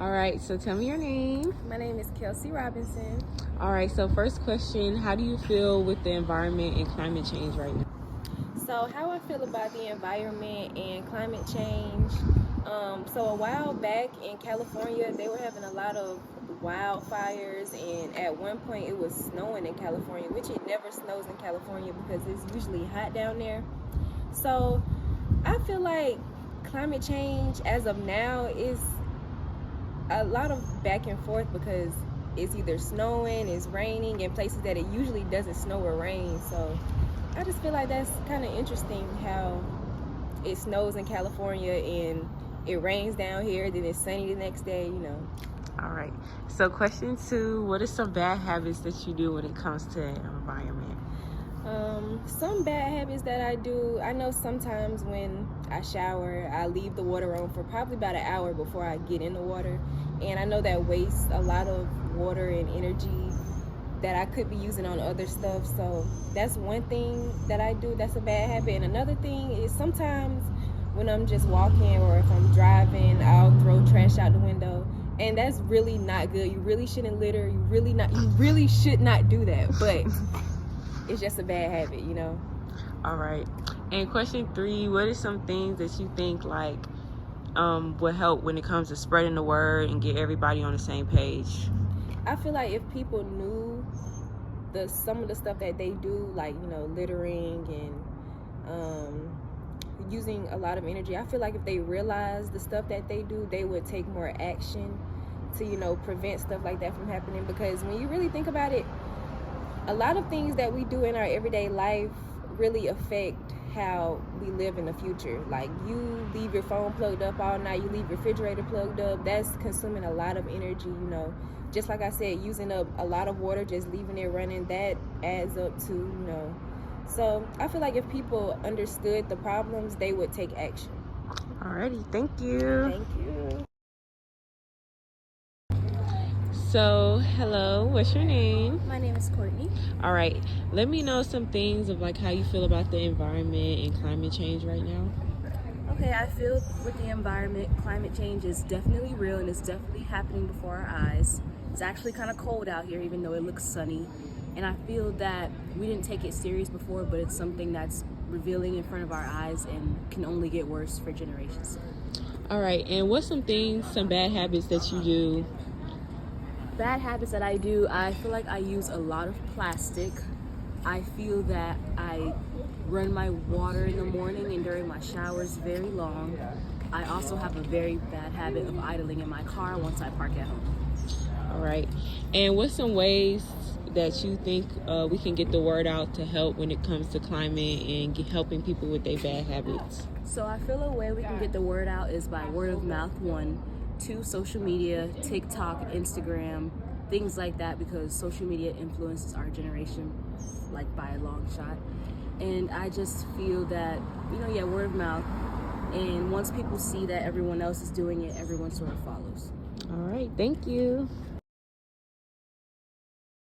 All right, so tell me your name. My name is Kelsey Robinson. All right, so first question, how do you feel with the environment and climate change right now? So, how I feel about the environment and climate change. So a while back in California, they were having a lot of wildfires, and at one point it was snowing in California, which it never snows in California because it's usually hot down there. So, I feel like climate change as of now is a lot of back and forth because it's either snowing, it's raining in places that it usually doesn't snow or rain. So I just feel like that's kind of interesting how it snows in California and it rains down here, then it's sunny the next day. All right, so question 2, what are some bad habits that you do when it comes to environment? Some bad habits that I do, I know sometimes when I shower, I leave the water on for probably about an hour before I get in the water. And I know that wastes a lot of water and energy that I could be using on other stuff. So that's one thing that I do that's a bad habit. And another thing is sometimes when I'm just walking or if I'm driving, I'll throw trash out the window. And that's really not good. You really shouldn't litter. You really should not do that. But it's just a bad habit. All right, and question 3, what are some things that you think will help when it comes to spreading the word and get everybody on the same page? I feel like if people knew some of the stuff that they do, like littering and using a lot of energy, I feel like if they realize the stuff that they do, they would take more action to prevent stuff like that from happening. Because when you really think about it, a lot of things that we do in our everyday life really affect how we live in the future. Like, you leave your phone plugged up all night, you leave your refrigerator plugged up, that's consuming a lot of energy. Just like I said, using up a lot of water, just leaving it running, that adds up to. So I feel like if people understood the problems, they would take action. Alrighty, thank you. Thank you. So, hello, what's your name? My name is Courtney. All right, let me know some things of how you feel about the environment and climate change right now. Okay, I feel with the environment, climate change is definitely real and it's definitely happening before our eyes. It's actually kind of cold out here, even though it looks sunny. And I feel that we didn't take it serious before, but it's something that's revealing in front of our eyes and can only get worse for generations. All right, and what's some bad habits that you do? Bad habits that I do, I feel like I use a lot of plastic. I feel that I run my water in the morning and during my showers very long. I also have a very bad habit of idling in my car once I park at home. All right, and what's some ways that you think we can get the word out to help when it comes to climate and helping people with their bad habits? So I feel a way we can get the word out is by word of mouth, 1. 2, social media, TikTok, Instagram, things like that, because social media influences our generation by a long shot. And I just feel that, word of mouth. And once people see that everyone else is doing it, everyone sort of follows. All right, thank you.